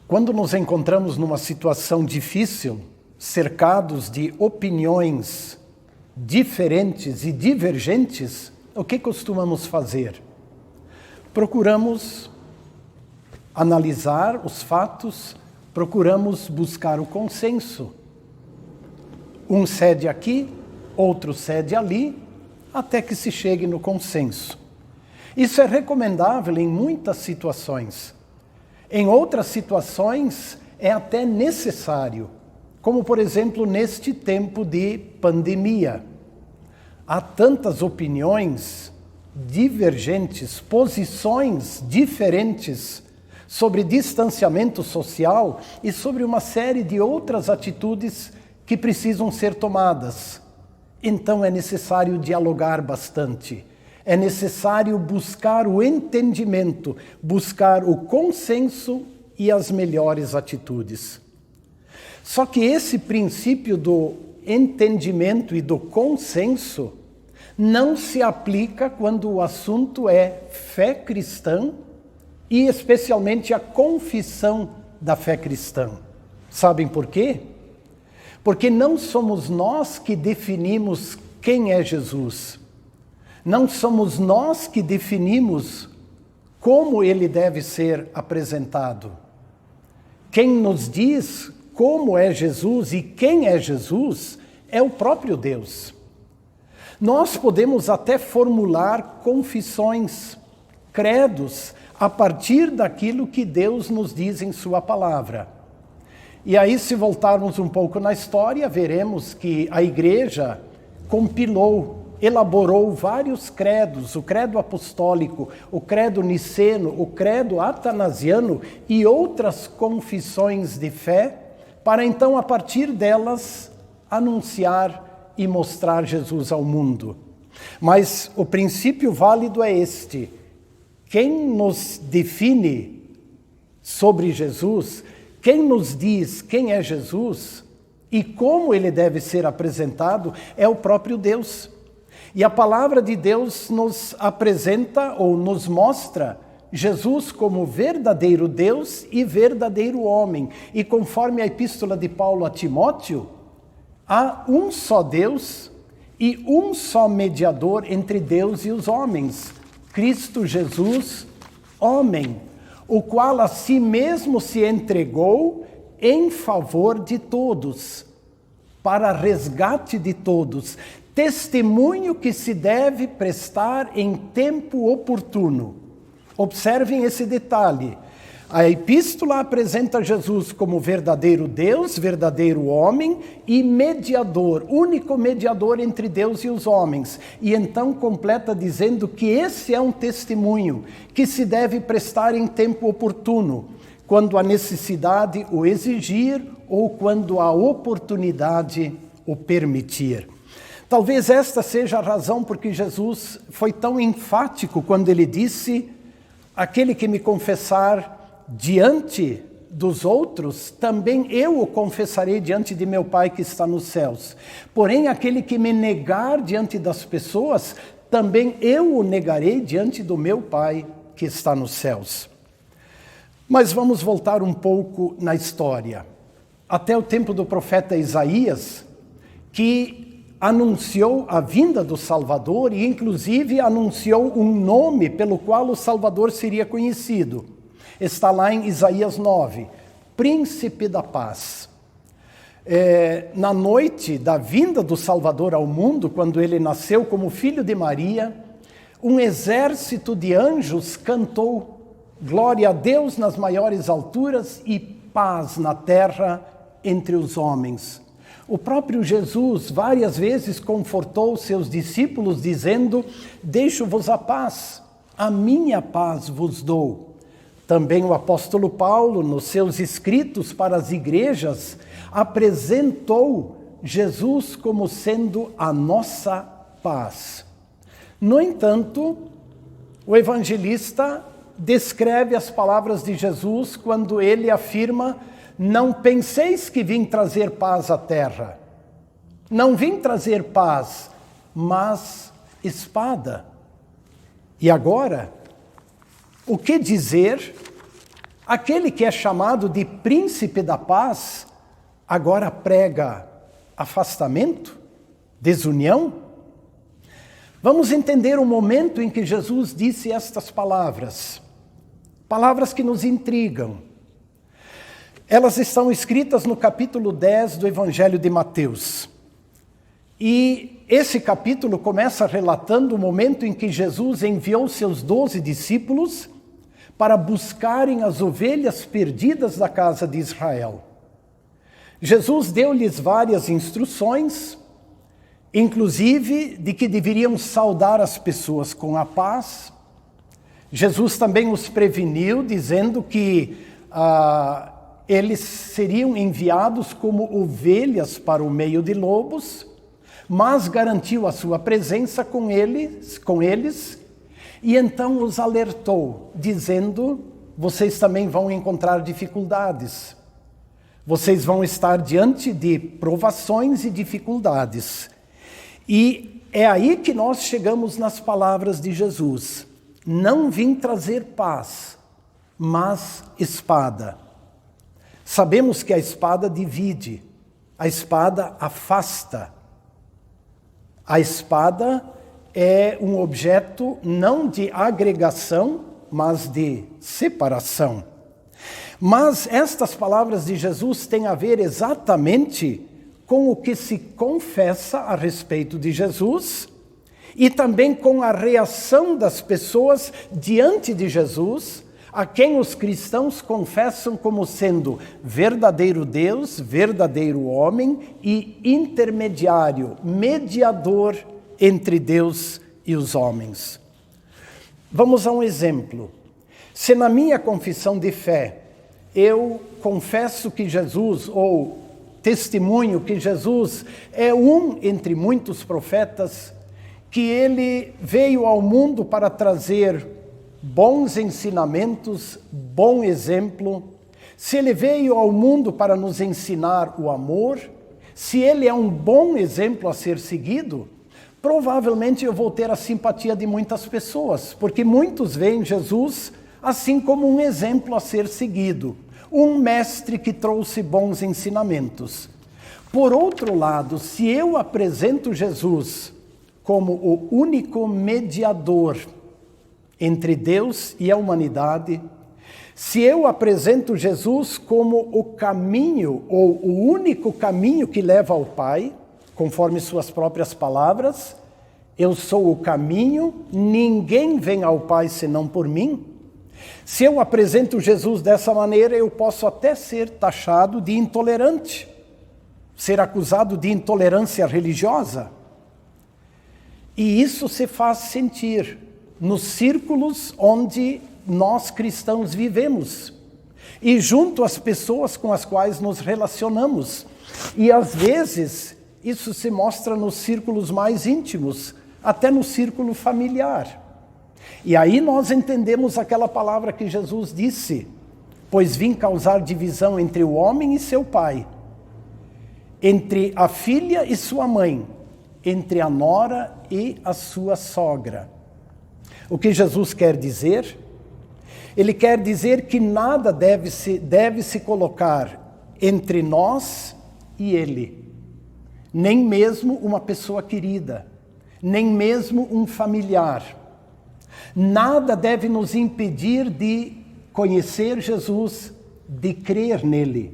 Quando nos encontramos numa situação difícil, cercados de opiniões diferentes e divergentes, o que costumamos fazer? Procuramos analisar os fatos, procuramos buscar o consenso. Um cede aqui, outro cede ali, até que se chegue no consenso. Isso é recomendável em muitas situações. Em outras situações, é até necessário, como, por exemplo, neste tempo de pandemia. Há tantas opiniões divergentes, posições diferentes sobre distanciamento social e sobre uma série de outras atitudes que precisam ser tomadas. Então é necessário dialogar bastante. É necessário buscar o entendimento, buscar o consenso e as melhores atitudes. Só que esse princípio do entendimento e do consenso não se aplica quando o assunto é fé cristã e especialmente a confissão da fé cristã. Sabem por quê? Porque não somos nós que definimos quem é Jesus. Não somos nós que definimos como ele deve ser apresentado. Quem nos diz como é Jesus e quem é Jesus é o próprio Deus. Nós podemos até formular confissões, credos, a partir daquilo que Deus nos diz em sua palavra. E aí, se voltarmos um pouco na história, veremos que a igreja elaborou vários credos, o credo apostólico, o credo niceno, o credo atanasiano e outras confissões de fé, para então, a partir delas, anunciar e mostrar Jesus ao mundo. Mas o princípio válido é este: quem nos define sobre Jesus, quem nos diz quem é Jesus e como ele deve ser apresentado, é o próprio Deus. E a palavra de Deus nos apresenta ou nos mostra Jesus como verdadeiro Deus e verdadeiro homem. E conforme a epístola de Paulo a Timóteo, há um só Deus e um só mediador entre Deus e os homens, Cristo Jesus, homem, o qual a si mesmo se entregou em favor de todos, para resgate de todos, testemunho que se deve prestar em tempo oportuno. Observem esse detalhe. A epístola apresenta Jesus como verdadeiro Deus, verdadeiro homem e mediador, único mediador entre Deus e os homens. E então completa dizendo que esse é um testemunho que se deve prestar em tempo oportuno, quando a necessidade o exigir ou quando a oportunidade o permitir. Talvez esta seja a razão por que Jesus foi tão enfático quando ele disse: aquele que me confessar diante dos outros, também eu o confessarei diante de meu Pai que está nos céus. Porém, aquele que me negar diante das pessoas, também eu o negarei diante do meu Pai que está nos céus. Mas vamos voltar um pouco na história. Até o tempo do profeta Isaías, que anunciou a vinda do Salvador e inclusive anunciou um nome pelo qual o Salvador seria conhecido. Está lá em Isaías 9, Príncipe da Paz. Na noite da vinda do Salvador ao mundo, quando ele nasceu como filho de Maria, um exército de anjos cantou: glória a Deus nas maiores alturas e paz na terra entre os homens. O próprio Jesus várias vezes confortou seus discípulos dizendo: deixo-vos a paz, a minha paz vos dou. Também o apóstolo Paulo, nos seus escritos para as igrejas, apresentou Jesus como sendo a nossa paz. No entanto, o evangelista descreve as palavras de Jesus quando ele afirma: não penseis que vim trazer paz à terra. Não vim trazer paz, mas espada. E agora, o que dizer Aquele que é chamado de príncipe da paz, agora prega afastamento, desunião? Vamos entender o momento em que Jesus disse estas palavras. Palavras que nos intrigam. Elas estão escritas no capítulo 10 do Evangelho de Mateus. E esse capítulo começa relatando o momento em que Jesus enviou seus 12 discípulos para buscarem as ovelhas perdidas da casa de Israel. Jesus deu-lhes várias instruções, inclusive de que deveriam saudar as pessoas com a paz. Jesus também os preveniu, dizendo que eles seriam enviados como ovelhas para o meio de lobos, mas garantiu a sua presença com eles, e então os alertou, dizendo: vocês também vão encontrar dificuldades. Vocês vão estar diante de provações e dificuldades. E é aí que nós chegamos nas palavras de Jesus. Não vim trazer paz, mas espada. Sabemos que a espada divide, a espada afasta. A espada é um objeto não de agregação, mas de separação. Mas estas palavras de Jesus têm a ver exatamente com o que se confessa a respeito de Jesus e também com a reação das pessoas diante de Jesus, a quem os cristãos confessam como sendo verdadeiro Deus, verdadeiro homem e intermediário, mediador entre Deus e os homens. Vamos a um exemplo. Se na minha confissão de fé eu confesso que Jesus, ou testemunho que Jesus é um entre muitos profetas, que ele veio ao mundo para trazer bons ensinamentos, bom exemplo, se ele veio ao mundo para nos ensinar o amor, se ele é um bom exemplo a ser seguido, provavelmente eu vou ter a simpatia de muitas pessoas, porque muitos veem Jesus assim como um exemplo a ser seguido, um mestre que trouxe bons ensinamentos. Por outro lado, se eu apresento Jesus como o único mediador entre Deus e a humanidade, se eu apresento Jesus como o caminho, ou o único caminho que leva ao Pai, conforme suas próprias palavras, eu sou o caminho, ninguém vem ao Pai senão por mim. Se eu apresento Jesus dessa maneira, eu posso até ser taxado de intolerante, ser acusado de intolerância religiosa. E isso se faz sentir nos círculos onde nós cristãos vivemos e junto às pessoas com as quais nos relacionamos. E às vezes isso se mostra nos círculos mais íntimos, até no círculo familiar. E aí nós entendemos aquela palavra que Jesus disse: pois vim causar divisão entre o homem e seu pai, entre a filha e sua mãe, entre a nora e a sua sogra. O que Jesus quer dizer? Ele quer dizer que nada deve se colocar entre nós e ele. Nem mesmo uma pessoa querida, nem mesmo um familiar. Nada deve nos impedir de conhecer Jesus, de crer nele.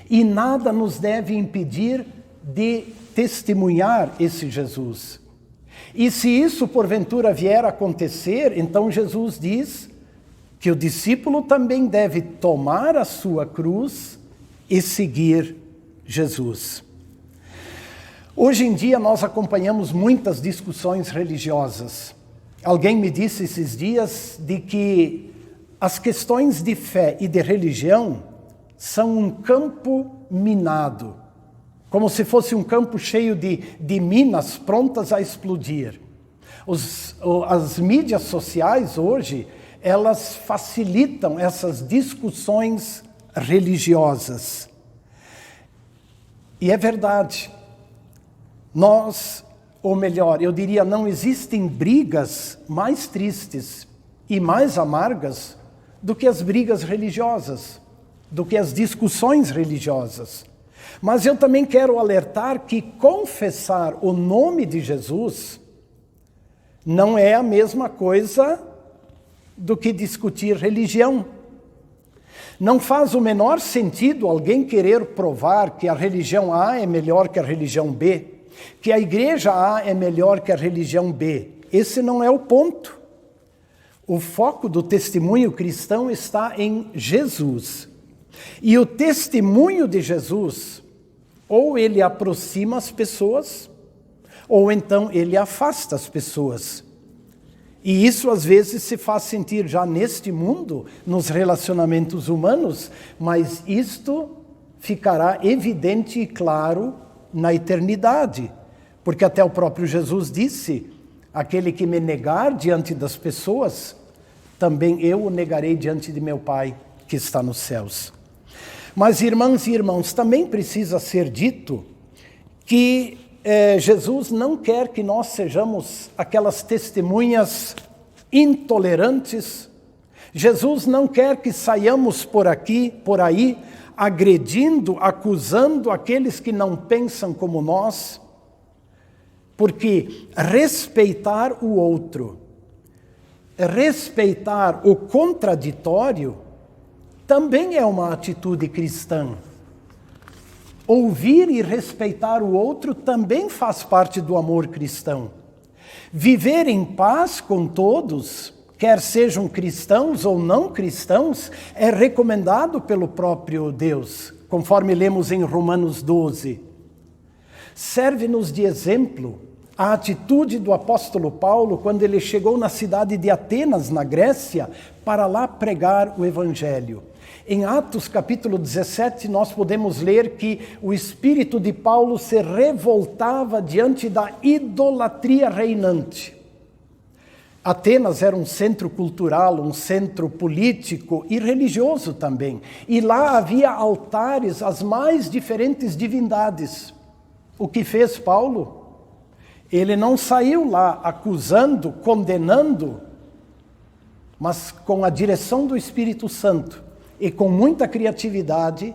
E nada nos deve impedir de testemunhar esse Jesus. E se isso porventura vier a acontecer, então Jesus diz que o discípulo também deve tomar a sua cruz e seguir Jesus. Hoje em dia nós acompanhamos muitas discussões religiosas. Alguém me disse esses dias de que as questões de fé e de religião são um campo minado, como se fosse um campo cheio de minas prontas a explodir. As mídias sociais hoje, elas facilitam essas discussões religiosas. E é verdade. Ou melhor, eu diria, não existem brigas mais tristes e mais amargas do que as brigas religiosas, do que as discussões religiosas. Mas eu também quero alertar que confessar o nome de Jesus não é a mesma coisa do que discutir religião. Não faz o menor sentido alguém querer provar que a religião A é melhor que a religião B, que a igreja A é melhor que a religião B. Esse não é o ponto. O foco do testemunho cristão está em Jesus. E o testemunho de Jesus, ou ele aproxima as pessoas, ou então ele afasta as pessoas. E isso às vezes se faz sentir já neste mundo, nos relacionamentos humanos, mas isto ficará evidente e claro na eternidade. Porque até o próprio Jesus disse, aquele que me negar diante das pessoas, também eu o negarei diante de meu Pai que está nos céus. Mas irmãs e irmãos, também precisa ser dito que Jesus não quer que nós sejamos aquelas testemunhas intolerantes. Jesus não quer que saiamos por aí, agredindo, acusando aqueles que não pensam como nós. Porque respeitar o outro, respeitar o contraditório, também é uma atitude cristã. Ouvir e respeitar o outro também faz parte do amor cristão. Viver em paz com todos, quer sejam cristãos ou não cristãos, é recomendado pelo próprio Deus, conforme lemos em Romanos 12. Serve-nos de exemplo a atitude do apóstolo Paulo quando ele chegou na cidade de Atenas, na Grécia, para lá pregar o Evangelho. Em Atos capítulo 17, nós podemos ler que o espírito de Paulo se revoltava diante da idolatria reinante. Atenas era um centro cultural, um centro político e religioso também. E lá havia altares às mais diferentes divindades. O que fez Paulo? Ele não saiu lá acusando, condenando, mas com a direção do Espírito Santo e com muita criatividade,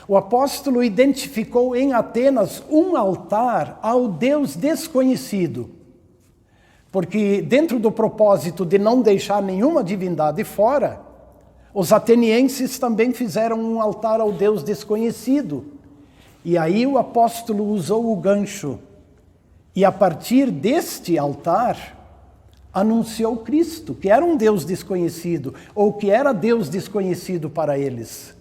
o apóstolo identificou em Atenas um altar ao Deus desconhecido. Porque dentro do propósito de não deixar nenhuma divindade fora, os atenienses também fizeram um altar ao Deus desconhecido. E aí o apóstolo usou o gancho. E a partir deste altar, anunciou Cristo, que era um Deus desconhecido, ou que era Deus desconhecido para eles.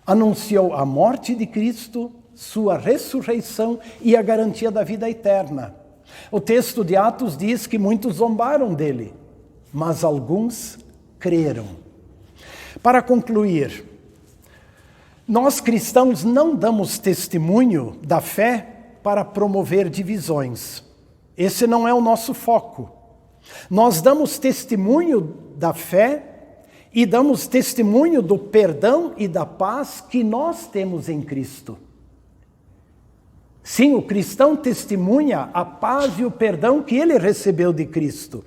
Anunciou a morte de Cristo, sua ressurreição e a garantia da vida eterna. O texto de Atos diz que muitos zombaram dele, mas alguns creram. Para concluir, nós cristãos não damos testemunho da fé para promover divisões. Esse não é o nosso foco. Nós damos testemunho da fé e damos testemunho do perdão e da paz que nós temos em Cristo. Sim, o cristão testemunha a paz e o perdão que ele recebeu de Cristo.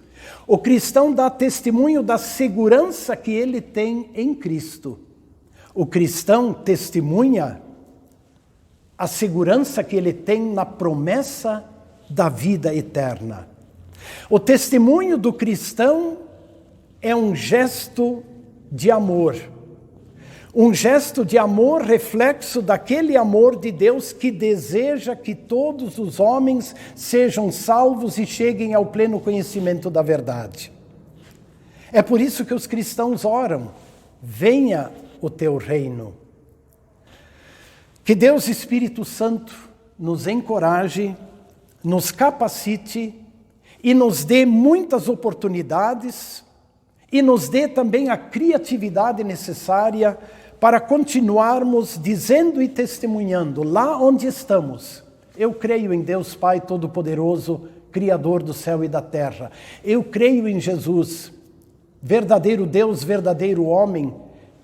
O cristão dá testemunho da segurança que ele tem em Cristo. O cristão testemunha a segurança que ele tem na promessa da vida eterna. O testemunho do cristão é um gesto de amor. Um gesto de amor reflexo daquele amor de Deus que deseja que todos os homens sejam salvos e cheguem ao pleno conhecimento da verdade. É por isso que os cristãos oram: venha o teu reino. Que Deus Espírito Santo nos encoraje, nos capacite e nos dê muitas oportunidades e nos dê também a criatividade necessária para continuarmos dizendo e testemunhando lá onde estamos. Eu creio em Deus Pai Todo-Poderoso, Criador do céu e da terra. Eu creio em Jesus, verdadeiro Deus, verdadeiro homem,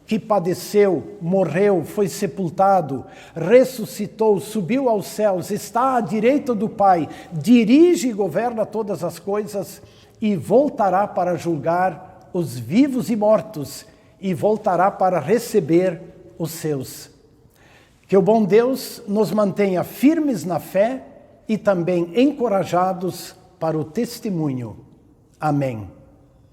que padeceu, morreu, foi sepultado, ressuscitou, subiu aos céus, está à direita do Pai, dirige e governa todas as coisas e voltará para julgar os vivos e mortos e voltará para receber os seus. Que o bom Deus nos mantenha firmes na fé e também encorajados para o testemunho. Amém.